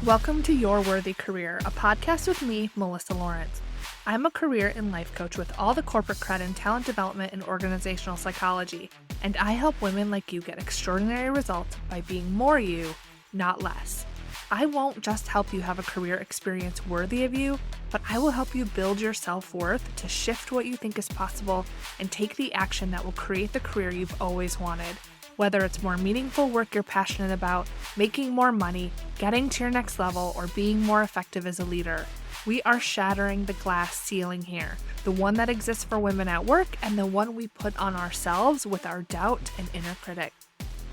Welcome to Your Worthy Career, a podcast with me, Melissa Lawrence. I'm a career and life coach with all the corporate cred in talent development and organizational psychology, and I help women like you get extraordinary results by being more you, not less. I won't just help you have a career experience worthy of you, but I will help you build your self-worth to shift what you think is possible and take the action that will create the career you've always wanted. Whether it's more meaningful work you're passionate about, making more money, getting to your next level, or being more effective as a leader, we are shattering the glass ceiling here, the one that exists for women at work and the one we put on ourselves with our doubt and inner critic.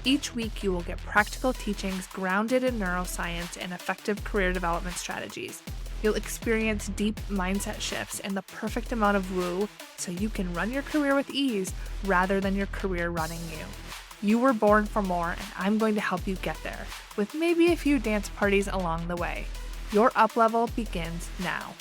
Each week, you will get practical teachings grounded in neuroscience and effective career development strategies. You'll experience deep mindset shifts and the perfect amount of woo so you can run your career with ease rather than your career running you. You were born for more, and I'm going to help you get there, with maybe a few dance parties along the way. Your up level begins now.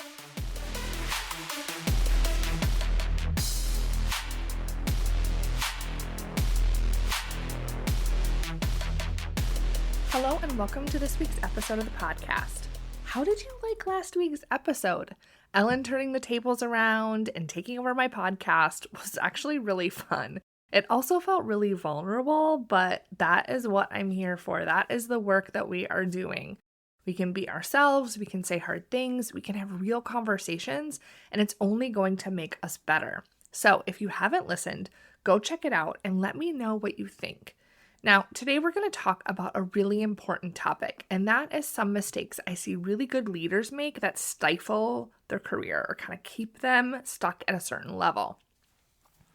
Hello, and welcome to this week's episode of the podcast. How did you like last week's episode? Ellen turning the tables around and taking over my podcast was actually really fun. It also felt really vulnerable, but that is what I'm here for. That is the work that we are doing. We can be ourselves, we can say hard things, we can have real conversations, and it's only going to make us better. So if you haven't listened, go check it out and let me know what you think. Now, today we're going to talk about a really important topic, and that is some mistakes I see really good leaders make that stifle their career or kind of keep them stuck at a certain level.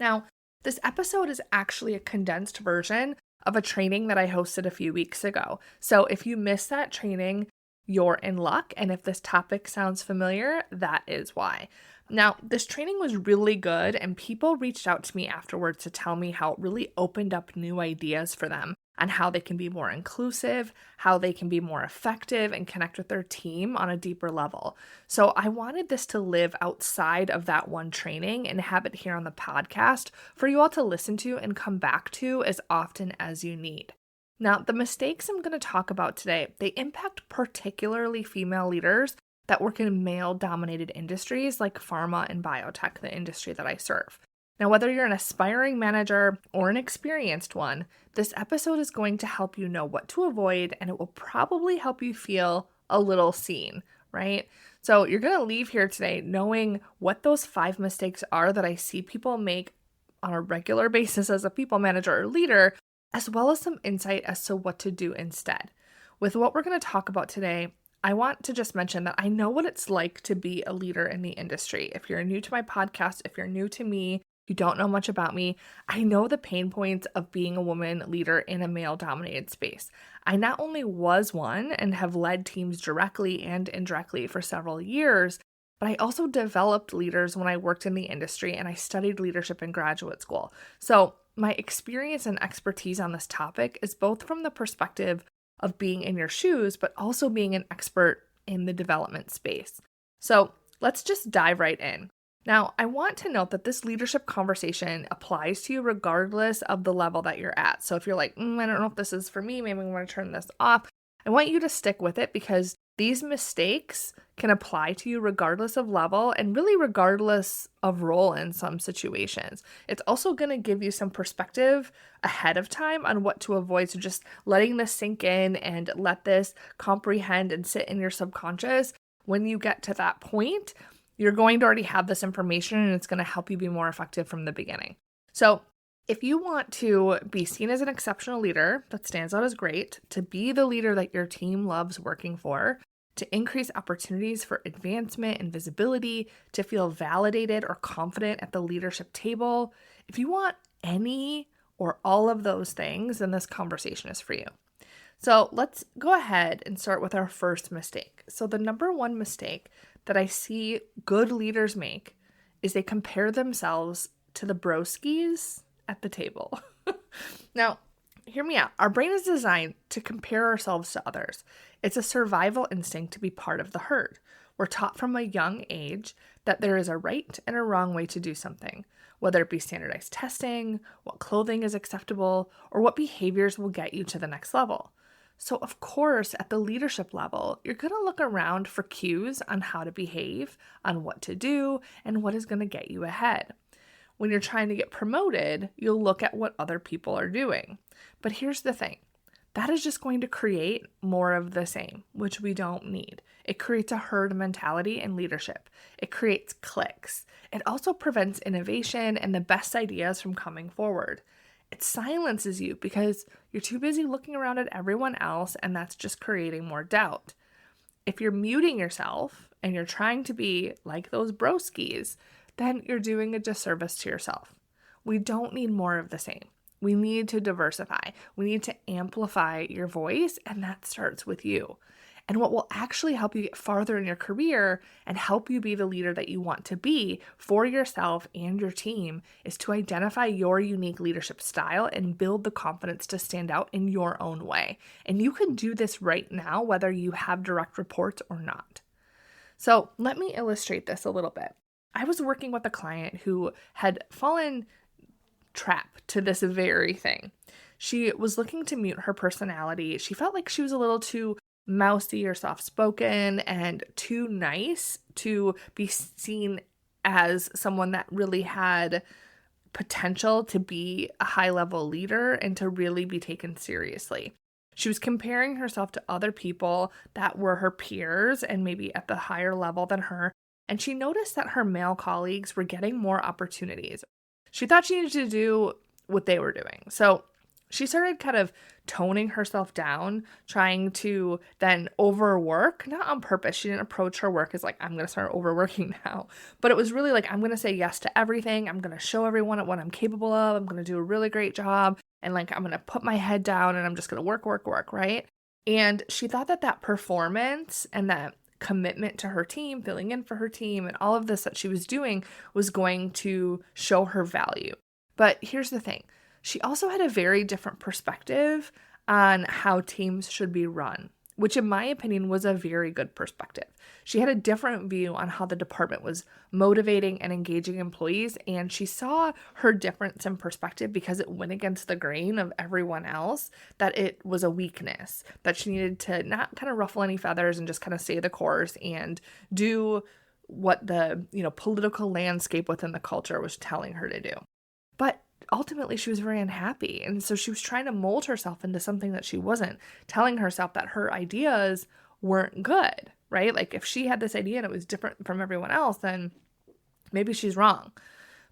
Now, this episode is actually a condensed version of a training that I hosted a few weeks ago. So if you missed that training, you're in luck. And if this topic sounds familiar, that is why. Now, this training was really good, and people reached out to me afterwards to tell me how it really opened up new ideas for them on how they can be more inclusive, how they can be more effective and connect with their team on a deeper level. So I wanted this to live outside of that one training and have it here on the podcast for you all to listen to and come back to as often as you need. Now, the mistakes I'm going to talk about today, they impact particularly female leaders that work in male-dominated industries like pharma and biotech, the industry that I serve. Now, whether you're an aspiring manager or an experienced one, this episode is going to help you know what to avoid, and it will probably help you feel a little seen, right? So you're going to leave here today knowing what those 5 mistakes are that I see people make on a regular basis as a people manager or leader, as well as some insight as to what to do instead. With what we're going to talk about today, I want to just mention that I know what it's like to be a leader in the industry. If you're new to my podcast, if you're new to me, you don't know much about me, I know the pain points of being a woman leader in a male-dominated space. I not only was one and have led teams directly and indirectly for several years, but I also developed leaders when I worked in the industry and I studied leadership in graduate school. So my experience and expertise on this topic is both from the perspective of being in your shoes, but also being an expert in the development space. So let's just dive right in. Now, I want to note that this leadership conversation applies to you regardless of the level that you're at. So if you're like, I don't know if this is for me, maybe I'm going to turn this off, I want you to stick with it because these mistakes can apply to you regardless of level and really regardless of role in some situations. It's also going to give you some perspective ahead of time on what to avoid. So just letting this sink in and let this comprehend and sit in your subconscious. When you get to that point, you're going to already have this information and it's going to help you be more effective from the beginning. So if you want to be seen as an exceptional leader that stands out as great, to be the leader that your team loves working for, to increase opportunities for advancement and visibility, to feel validated or confident at the leadership table, if you want any or all of those things, then this conversation is for you. So let's go ahead and start with our first mistake. So the number one mistake that I see good leaders make is they compare themselves to the broskies at the table. Now, hear me out. Our brain is designed to compare ourselves to others. It's a survival instinct to be part of the herd. We're taught from a young age that there is a right and a wrong way to do something, whether it be standardized testing, what clothing is acceptable, or what behaviors will get you to the next level. So, of course, at the leadership level, you're going to look around for cues on how to behave, on what to do, and what is going to get you ahead. When you're trying to get promoted, you'll look at what other people are doing. But here's the thing. That is just going to create more of the same, which we don't need. It creates a herd mentality in leadership. It creates cliques. It also prevents innovation and the best ideas from coming forward. It silences you because you're too busy looking around at everyone else, and that's just creating more doubt. If you're muting yourself and you're trying to be like those broskies, then you're doing a disservice to yourself. We don't need more of the same. We need to diversify. We need to amplify your voice, and that starts with you. And what will actually help you get farther in your career and help you be the leader that you want to be for yourself and your team is to identify your unique leadership style and build the confidence to stand out in your own way. And you can do this right now, whether you have direct reports or not. So let me illustrate this a little bit. I was working with a client who had fallen trap to this very thing. She was looking to mute her personality. She felt like she was a little too mousy or soft-spoken and too nice to be seen as someone that really had potential to be a high-level leader and to really be taken seriously. She was comparing herself to other people that were her peers and maybe at the higher level than her, and she noticed that her male colleagues were getting more opportunities. She thought she needed to do what they were doing. So she started kind of toning herself down, trying to then overwork, not on purpose. She didn't approach her work as like, I'm going to start overworking now. But it was really like, I'm going to say yes to everything. I'm going to show everyone what I'm capable of. I'm going to do a really great job. And like, I'm going to put my head down and I'm just going to work, right? And she thought that that performance and that commitment to her team, filling in for her team, and all of this that she was doing was going to show her value. But here's the thing. She also had a very different perspective on how teams should be run, which in my opinion was a very good perspective. She had a different view on how the department was motivating and engaging employees, and she saw her difference in perspective because it went against the grain of everyone else, that it was a weakness, that she needed to not kind of ruffle any feathers and just kind of stay the course and do what the, political landscape within the culture was telling her to do. But ultimately, she was very unhappy. And so she was trying to mold herself into something that she wasn't, telling herself that her ideas weren't good, right? Like if she had this idea and it was different from everyone else, then maybe she's wrong.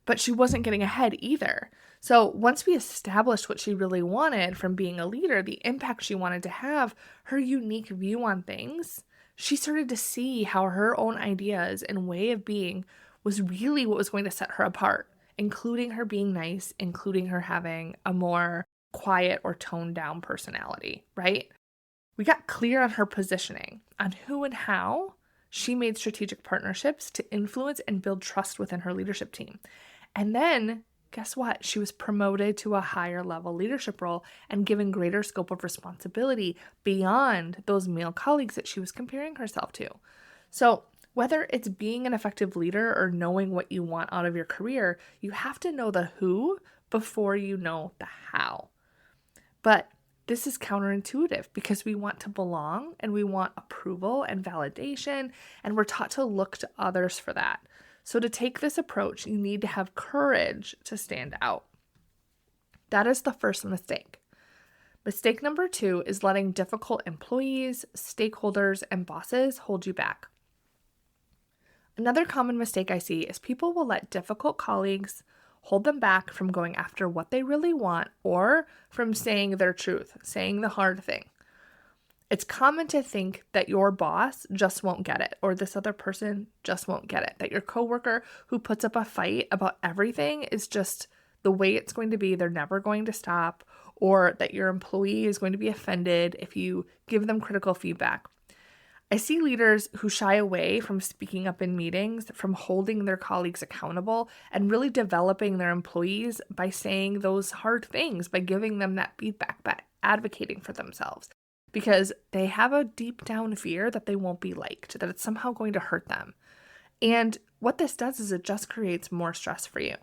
But she wasn't getting ahead either. So once we established what she really wanted from being a leader, the impact she wanted to have, her unique view on things, she started to see how her own ideas and way of being was really what was going to set her apart, including her being nice, including her having a more quiet or toned down personality, right? We got clear on her positioning, on who and how she made strategic partnerships to influence and build trust within her leadership team. And then, guess what? She was promoted to a higher level leadership role and given greater scope of responsibility beyond those male colleagues that she was comparing herself to. So whether it's being an effective leader or knowing what you want out of your career, you have to know the who before you know the how. But this is counterintuitive because we want to belong and we want approval and validation, and we're taught to look to others for that. So to take this approach, you need to have courage to stand out. That is the first mistake. Mistake number 2 is letting difficult employees, stakeholders, and bosses hold you back. Another common mistake I see is people will let difficult colleagues hold them back from going after what they really want or from saying their truth, saying the hard thing. It's common to think that your boss just won't get it, or this other person just won't get it, that your coworker who puts up a fight about everything is just the way it's going to be, they're never going to stop, or that your employee is going to be offended if you give them critical feedback. I see leaders who shy away from speaking up in meetings, from holding their colleagues accountable, and really developing their employees by saying those hard things, by giving them that feedback, by advocating for themselves, because they have a deep down fear that they won't be liked, that it's somehow going to hurt them. And what this does is it just creates more stress for you.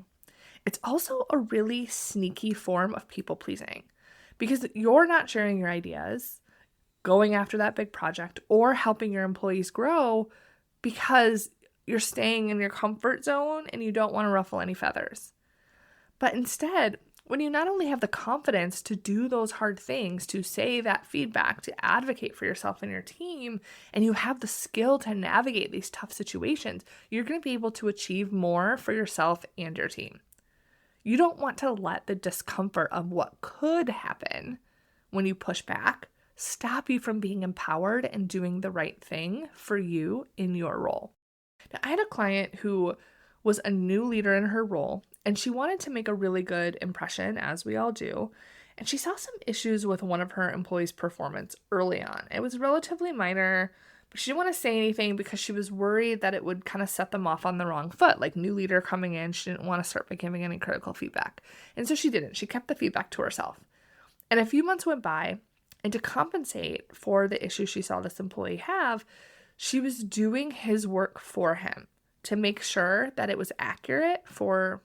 It's also a really sneaky form of people pleasing because you're not sharing your ideas. going after that big project, or helping your employees grow because you're staying in your comfort zone and you don't want to ruffle any feathers. But instead, when you not only have the confidence to do those hard things, to say that feedback, to advocate for yourself and your team, and you have the skill to navigate these tough situations, you're going to be able to achieve more for yourself and your team. You don't want to let the discomfort of what could happen when you push back stop you from being empowered and doing the right thing for you in your role. Now, I had a client who was a new leader in her role, and she wanted to make a really good impression, as we all do, and she saw some issues with one of her employees' performance early on. It was relatively minor, but she didn't want to say anything because she was worried that it would kind of set them off on the wrong foot. Like, new leader coming in, she didn't want to start by giving any critical feedback. And so she didn't. She kept the feedback to herself. And a few months went by, and to compensate for the issue she saw this employee have, she was doing his work for him to make sure that it was accurate for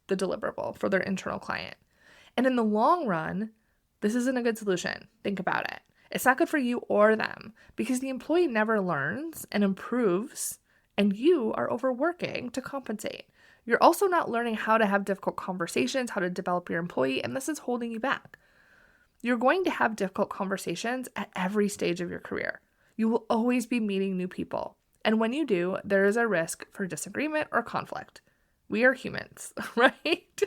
the deliverable, for their internal client. And in the long run, this isn't a good solution. Think about it. It's not good for you or them because the employee never learns and improves, and you are overworking to compensate. You're also not learning how to have difficult conversations, how to develop your employee, and this is holding you back. You're going to have difficult conversations at every stage of your career. You will always be meeting new people. And when you do, there is a risk for disagreement or conflict. We are humans, right?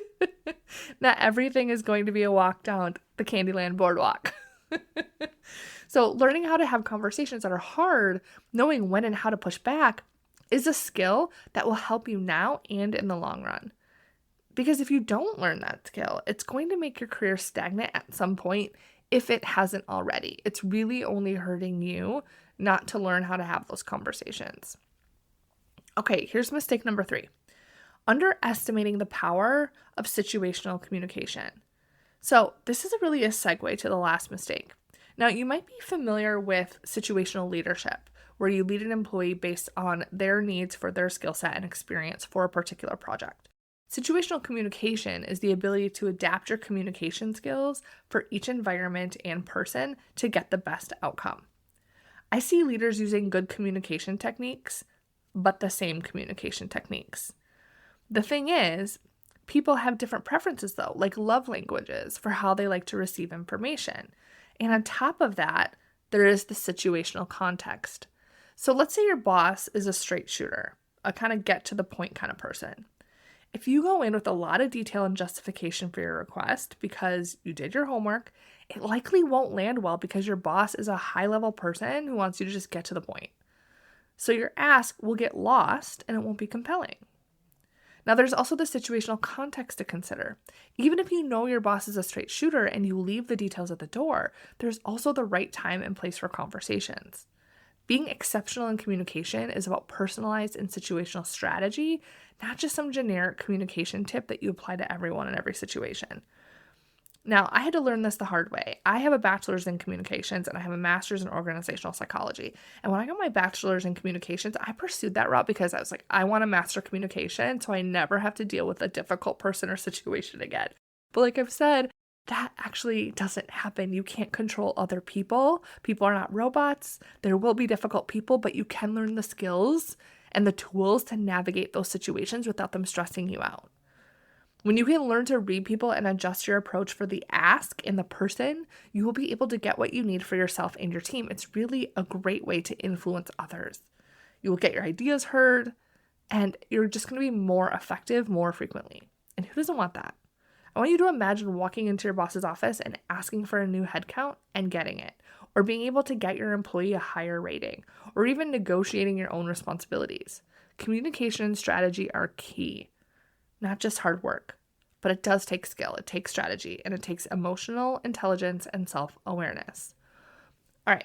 Not everything is going to be a walk down the Candyland boardwalk. So learning how to have conversations that are hard, knowing when and how to push back, is a skill that will help you now and in the long run. Because if you don't learn that skill, it's going to make your career stagnant at some point if it hasn't already. It's really only hurting you not to learn how to have those conversations. Okay, here's mistake number 3. Underestimating the power of situational communication. So this is really a segue to the last mistake. Now, you might be familiar with situational leadership, where you lead an employee based on their needs for their skill set and experience for a particular project. Situational communication is the ability to adapt your communication skills for each environment and person to get the best outcome. I see leaders using good communication techniques, but the same communication techniques. The thing is, people have different preferences though, like love languages for how they like to receive information. And on top of that, there is the situational context. So let's say your boss is a straight shooter, a kind of get to the point kind of person. If you go in with a lot of detail and justification for your request because you did your homework, it likely won't land well because your boss is a high-level person who wants you to just get to the point. So your ask will get lost and it won't be compelling. Now, there's also the situational context to consider. Even if you know your boss is a straight shooter and you leave the details at the door, there's also the right time and place for conversations. Being exceptional in communication is about personalized and situational strategy, not just some generic communication tip that you apply to everyone in every situation. Now, I had to learn this the hard way. I have a bachelor's in communications and I have a master's in organizational psychology. And when I got my bachelor's in communications, I pursued that route because I was like, I want to master communication so I never have to deal with a difficult person or situation again. But like I've said, that actually doesn't happen. You can't control other people. People are not robots. There will be difficult people, but you can learn the skills and the tools to navigate those situations without them stressing you out. When you can learn to read people and adjust your approach for the ask and the person, you will be able to get what you need for yourself and your team. It's really a great way to influence others. You will get your ideas heard, and you're just going to be more effective more frequently. And who doesn't want that? I want you to imagine walking into your boss's office and asking for a new headcount and getting it, or being able to get your employee a higher rating, or even negotiating your own responsibilities. Communication and strategy are key, not just hard work, but it does take skill, it takes strategy, and it takes emotional intelligence and self-awareness. All right,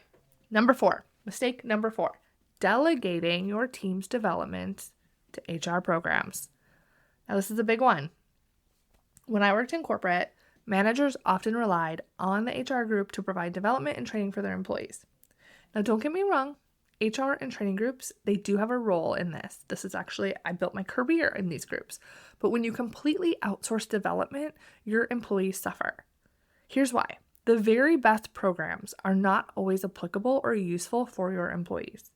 mistake number 4, delegating your team's development to HR programs. Now, this is a big one. When I worked in corporate, managers often relied on the HR group to provide development and training for their employees. Now, don't get me wrong, HR and training groups, they do have a role in this. This is actually, I built my career in these groups. But when you completely outsource development, your employees suffer. Here's why. The very best programs are not always applicable or useful for your employees.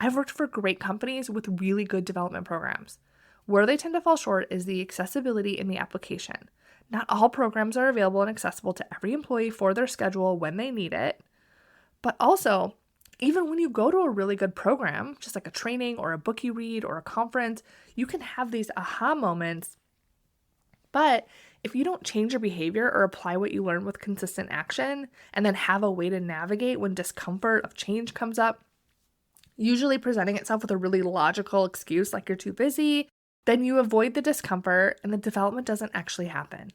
I've worked for great companies with really good development programs. Where they tend to fall short is the accessibility in the application. Not all programs are available and accessible to every employee for their schedule when they need it. But also, even when you go to a really good program, just like a training or a book you read or a conference, you can have these aha moments. But if you don't change your behavior or apply what you learn with consistent action, and then have a way to navigate when discomfort of change comes up, usually presenting itself with a really logical excuse like you're too busy, then you avoid the discomfort and the development doesn't actually happen.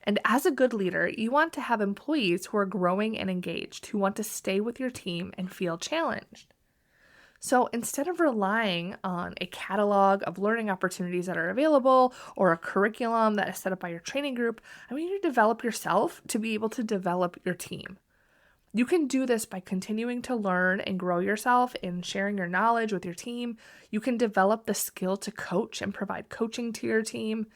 And as a good leader, you want to have employees who are growing and engaged, who want to stay with your team and feel challenged. So instead of relying on a catalog of learning opportunities that are available or a curriculum that is set up by your training group, I want you to develop yourself to be able to develop your team. You can do this by continuing to learn and grow yourself in sharing your knowledge with your team. You can develop the skill to coach and provide coaching to your team.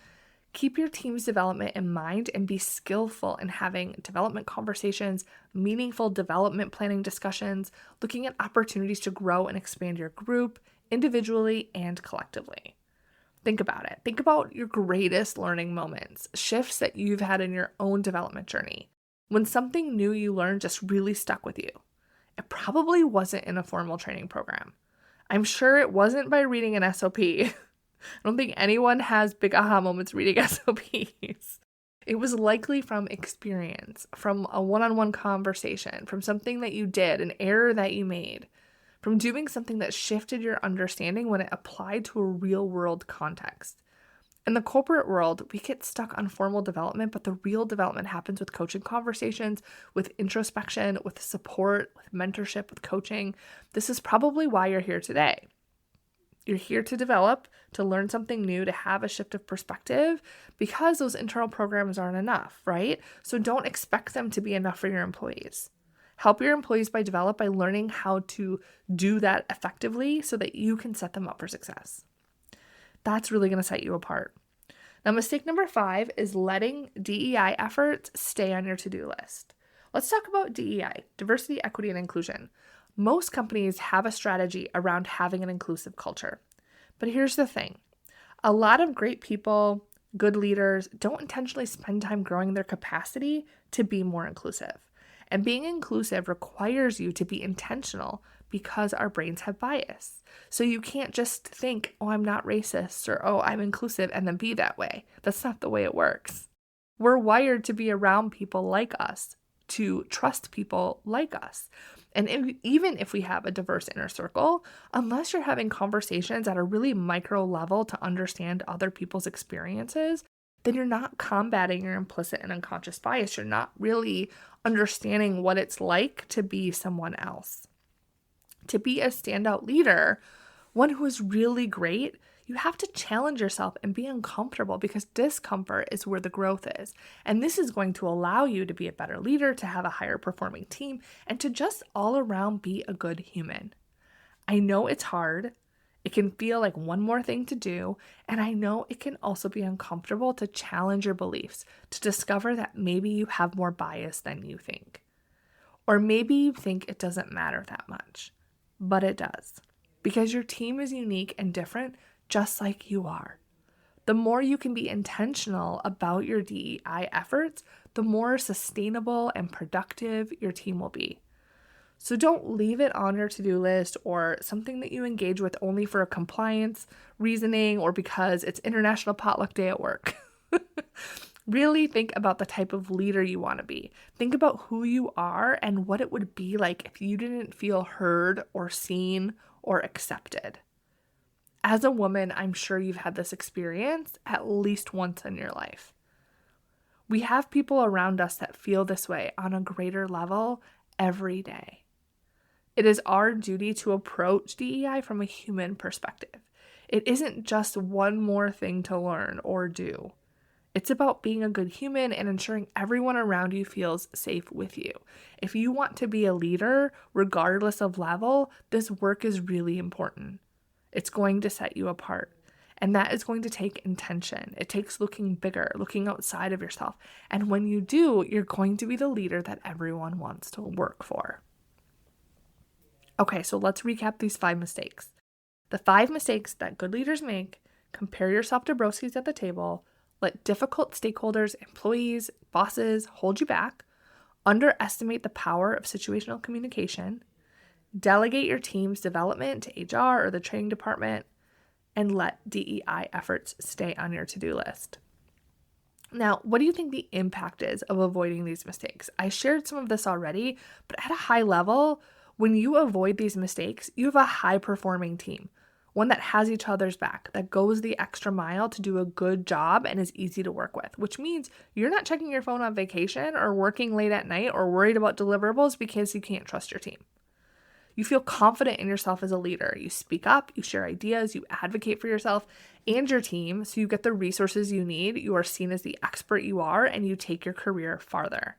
Keep your team's development in mind and be skillful in having development conversations, meaningful development planning discussions, looking at opportunities to grow and expand your group individually and collectively. Think about it. Think about your greatest learning moments, shifts that you've had in your own development journey. When something new you learned just really stuck with you. It probably wasn't in a formal training program. I'm sure it wasn't by reading an SOP. I don't think anyone has big aha moments reading SOPs. It was likely from experience, from a one-on-one conversation, from something that you did, an error that you made, from doing something that shifted your understanding when it applied to a real-world context. In the corporate world, we get stuck on formal development, but the real development happens with coaching conversations, with introspection, with support, with mentorship, with coaching. This is probably why you're here today. You're here to develop, to learn something new, to have a shift of perspective, because those internal programs aren't enough, right? So don't expect them to be enough for your employees. Help your employees by learning how to do that effectively so that you can set them up for success. That's really going to set you apart. Now, mistake number 5 is letting DEI efforts stay on your to-do list. Let's talk about DEI, diversity, equity, and inclusion. Most companies have a strategy around having an inclusive culture. But here's the thing. A lot of great people, good leaders, don't intentionally spend time growing their capacity to be more inclusive. And being inclusive requires you to be intentional because our brains have bias. So you can't just think, oh, I'm not racist, or oh, I'm inclusive, and then be that way. That's not the way it works. We're wired to be around people like us, to trust people like us. And even if we have a diverse inner circle, unless you're having conversations at a really micro level to understand other people's experiences, then you're not combating your implicit and unconscious bias. You're not really understanding what it's like to be someone else. To be a standout leader, one who is really great, you have to challenge yourself and be uncomfortable because discomfort is where the growth is. And this is going to allow you to be a better leader, to have a higher performing team, and to just all around be a good human. I know it's hard. It can feel like one more thing to do. And I know it can also be uncomfortable to challenge your beliefs, to discover that maybe you have more bias than you think. Or maybe you think it doesn't matter that much. But it does, because your team is unique and different, just like you are. The more you can be intentional about your DEI efforts, the more sustainable and productive your team will be. So don't leave it on your to-do list or something that you engage with only for a compliance reasoning or because it's International Potluck Day at work. Really think about the type of leader you want to be. Think about who you are and what it would be like if you didn't feel heard or seen or accepted. As a woman, I'm sure you've had this experience at least once in your life. We have people around us that feel this way on a greater level every day. It is our duty to approach DEI from a human perspective. It isn't just one more thing to learn or do. It's about being a good human and ensuring everyone around you feels safe with you. If you want to be a leader, regardless of level, this work is really important. It's going to set you apart. And that is going to take intention. It takes looking bigger, looking outside of yourself. And when you do, you're going to be the leader that everyone wants to work for. Okay, so let's recap these 5 mistakes. The 5 mistakes that good leaders make: compare yourself to broskies at the table, let difficult stakeholders, employees, bosses hold you back, underestimate the power of situational communication, delegate your team's development to HR or the training department, and let DEI efforts stay on your to-do list. Now, what do you think the impact is of avoiding these mistakes? I shared some of this already, but at a high level, when you avoid these mistakes, you have a high-performing team, one that has each other's back, that goes the extra mile to do a good job and is easy to work with, which means you're not checking your phone on vacation or working late at night or worried about deliverables because you can't trust your team. You feel confident in yourself as a leader. You speak up, you share ideas, you advocate for yourself and your team so you get the resources you need. You are seen as the expert you are, and you take your career farther.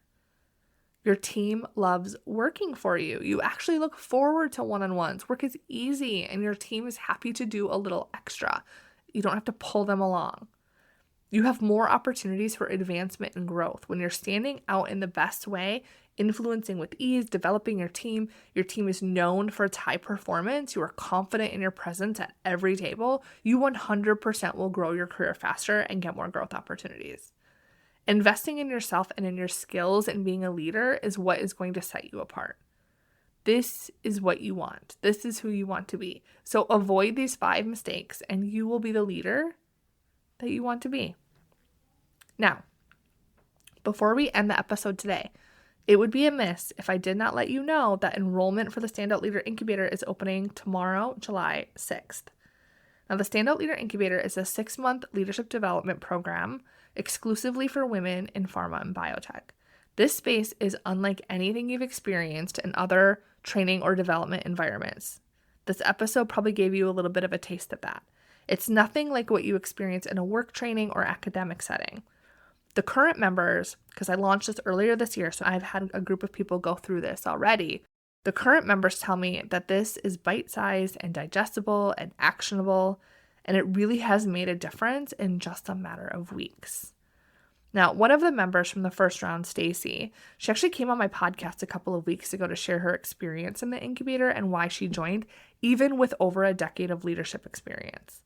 Your team loves working for you. You actually look forward to one-on-ones. Work is easy, and your team is happy to do a little extra. You don't have to pull them along. You have more opportunities for advancement and growth. When you're standing out in the best way, influencing with ease, developing your team is known for its high performance, you are confident in your presence at every table, you 100% will grow your career faster and get more growth opportunities. Investing in yourself and in your skills and being a leader is what is going to set you apart. This is what you want. This is who you want to be. So avoid these 5 mistakes and you will be the leader that you want to be. Now, before we end the episode today, it would be amiss if I did not let you know that enrollment for the Standout Leader Incubator is opening tomorrow, July 6th. Now, the Standout Leader Incubator is a 6-month leadership development program exclusively for women in pharma and biotech. This space is unlike anything you've experienced in other training or development environments. This episode probably gave you a little bit of a taste of that. It's nothing like what you experience in a work training or academic setting. The current members, because I launched this earlier this year, so I've had a group of people go through this already. The current members tell me that this is bite-sized and digestible and actionable, and it really has made a difference in just a matter of weeks. Now, one of the members from the first round, Stacy, she actually came on my podcast a couple of weeks ago to share her experience in the incubator and why she joined, even with over a decade of leadership experience.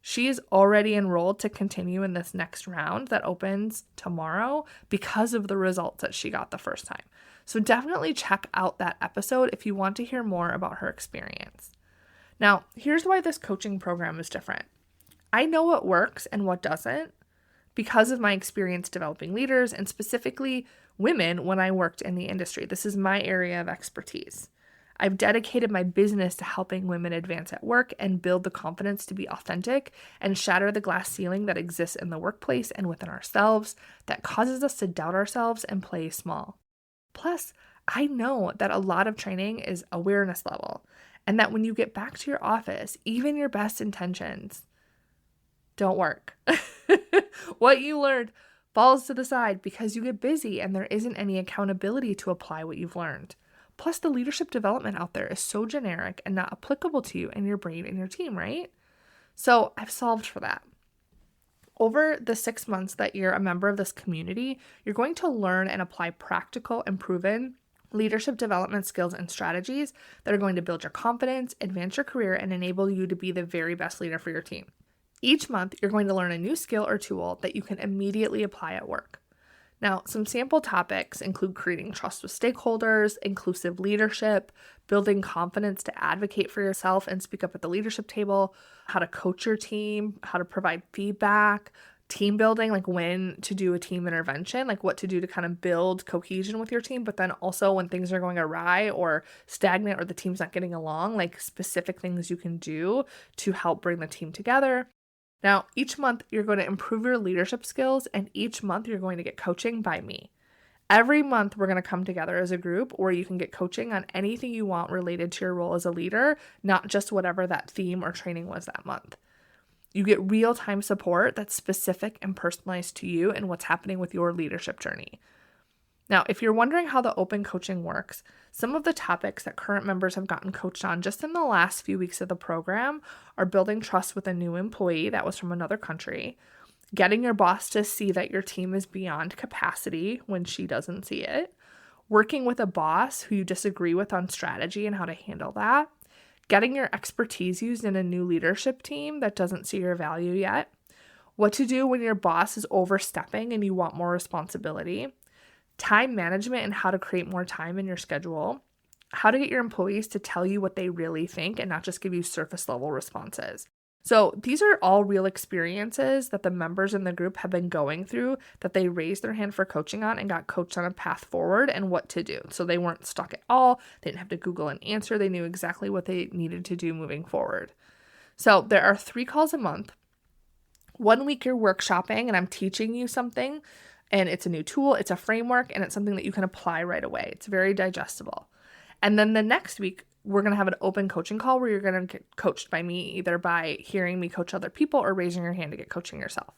She is already enrolled to continue in this next round that opens tomorrow because of the results that she got the first time. So definitely check out that episode if you want to hear more about her experience. Now, here's why this coaching program is different. I know what works and what doesn't because of my experience developing leaders and specifically women when I worked in the industry. This is my area of expertise. I've dedicated my business to helping women advance at work and build the confidence to be authentic and shatter the glass ceiling that exists in the workplace and within ourselves that causes us to doubt ourselves and play small. Plus, I know that a lot of training is awareness level, and that when you get back to your office, even your best intentions don't work. What you learned falls to the side because you get busy and there isn't any accountability to apply what you've learned. Plus, the leadership development out there is so generic and not applicable to you and your brain and your team, right? So I've solved for that. Over the 6 months that you're a member of this community, you're going to learn and apply practical and proven leadership development skills and strategies that are going to build your confidence, advance your career, and enable you to be the very best leader for your team. Each month, you're going to learn a new skill or tool that you can immediately apply at work. Now, some sample topics include creating trust with stakeholders, inclusive leadership, building confidence to advocate for yourself and speak up at the leadership table, how to coach your team, how to provide feedback, team building, like when to do a team intervention, like what to do to kind of build cohesion with your team, but then also when things are going awry or stagnant or the team's not getting along, like specific things you can do to help bring the team together. Now, each month you're going to improve your leadership skills, and each month you're going to get coaching by me. Every month we're going to come together as a group where you can get coaching on anything you want related to your role as a leader, not just whatever that theme or training was that month. You get real-time support that's specific and personalized to you and what's happening with your leadership journey. Now, if you're wondering how the open coaching works, some of the topics that current members have gotten coached on just in the last few weeks of the program are building trust with a new employee that was from another country, getting your boss to see that your team is beyond capacity when she doesn't see it, working with a boss who you disagree with on strategy and how to handle that, getting your expertise used in a new leadership team that doesn't see your value yet, what to do when your boss is overstepping and you want more responsibility, time management and how to create more time in your schedule, how to get your employees to tell you what they really think and not just give you surface level responses. So these are all real experiences that the members in the group have been going through that they raised their hand for coaching on and got coached on a path forward and what to do. So they weren't stuck at all. They didn't have to Google an answer. They knew exactly what they needed to do moving forward. So there are 3 calls a month. 1 week you're workshopping and I'm teaching you something. And it's a new tool, it's a framework, and it's something that you can apply right away. It's very digestible. And then the next week, we're going to have an open coaching call where you're going to get coached by me, either by hearing me coach other people or raising your hand to get coaching yourself.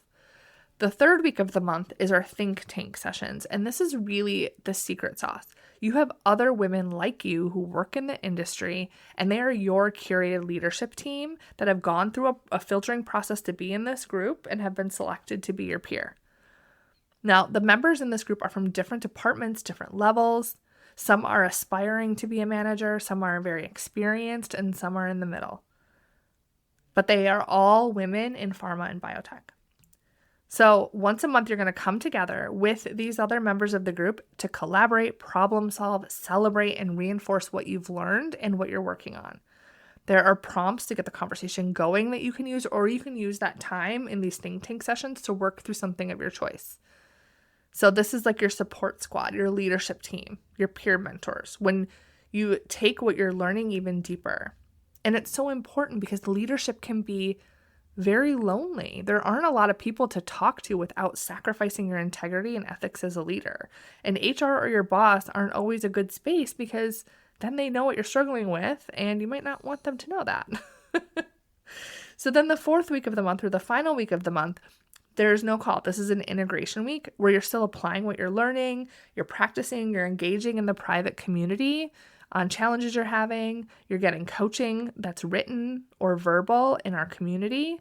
The 3rd week of the month is our think tank sessions, and this is really the secret sauce. You have other women like you who work in the industry, and they are your curated leadership team that have gone through a filtering process to be in this group and have been selected to be your peer. Now, the members in this group are from different departments, different levels. Some are aspiring to be a manager, some are very experienced, and some are in the middle. But they are all women in pharma and biotech. So once a month, you're going to come together with these other members of the group to collaborate, problem solve, celebrate, and reinforce what you've learned and what you're working on. There are prompts to get the conversation going that you can use, or you can use that time in these think tank sessions to work through something of your choice. So this is like your support squad, your leadership team, your peer mentors, when you take what you're learning even deeper. And it's so important because leadership can be very lonely. There aren't a lot of people to talk to without sacrificing your integrity and ethics as a leader. And HR or your boss aren't always a good space because then they know what you're struggling with and you might not want them to know that. So then the 4th week of the month, or the final week of the month, there's no call. This is an integration week where you're still applying what you're learning, you're practicing, you're engaging in the private community on challenges you're having, you're getting coaching that's written or verbal in our community,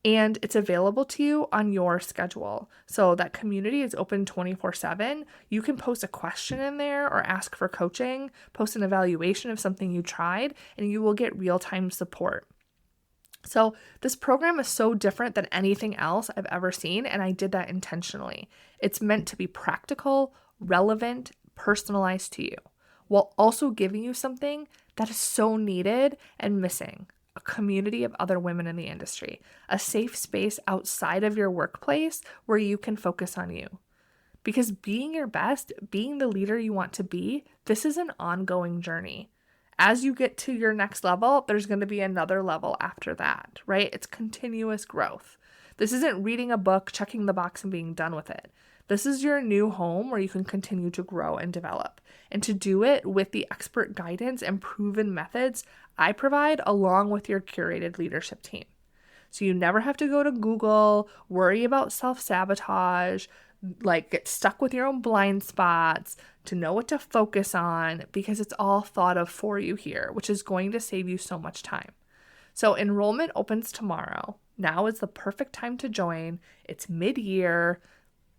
and it's available to you on your schedule. So that community is open 24/7. You can post a question in there or ask for coaching, post an evaluation of something you tried, and you will get real-time support. So this program is so different than anything else I've ever seen, and I did that intentionally. It's meant to be practical, relevant, personalized to you, while also giving you something that is so needed and missing: a community of other women in the industry, a safe space outside of your workplace where you can focus on you. Because being your best, being the leader you want to be, this is an ongoing journey. As you get to your next level, there's going to be another level after that, right? It's continuous growth. This isn't reading a book, checking the box, and being done with it. This is your new home where you can continue to grow and develop, and to do it with the expert guidance and proven methods I provide along with your curated leadership team. So you never have to go to Google, worry about self-sabotage, like get stuck with your own blind spots, to know what to focus on, because it's all thought of for you here, which is going to save you so much time. So enrollment opens tomorrow. Now is the perfect time to join. It's mid-year.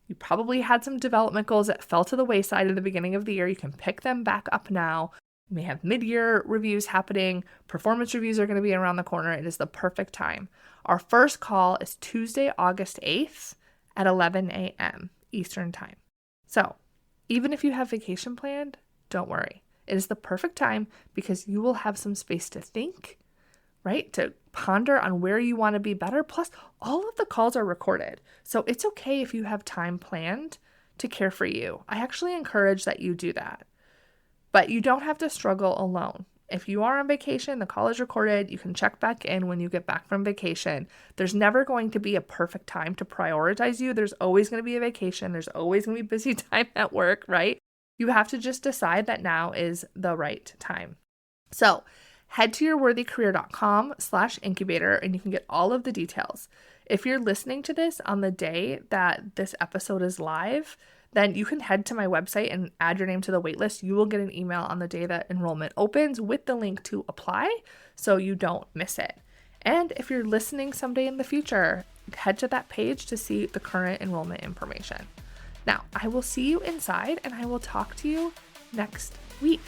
You probably had some development goals that fell to the wayside at the beginning of the year. You can pick them back up now. You may have mid-year reviews happening. Performance reviews are going to be around the corner. It is the perfect time. Our first call is Tuesday, August 8th at 11 a.m. Eastern Time. So even if you have vacation planned, don't worry. It is the perfect time because you will have some space to think, right? To ponder on where you want to be better. Plus, all of the calls are recorded. So it's okay if you have time planned to care for you. I actually encourage that you do that. But you don't have to struggle alone. If you are on vacation, the call is recorded. You can check back in when you get back from vacation. There's never going to be a perfect time to prioritize you. There's always going to be a vacation. There's always going to be busy time at work, right? You have to just decide that now is the right time. So head to yourworthycareer.com/incubator and you can get all of the details. If you're listening to this on the day that this episode is live, then you can head to my website and add your name to the waitlist. You will get an email on the day that enrollment opens with the link to apply so you don't miss it. And if you're listening someday in the future, head to that page to see the current enrollment information. Now, I will see you inside and I will talk to you next week.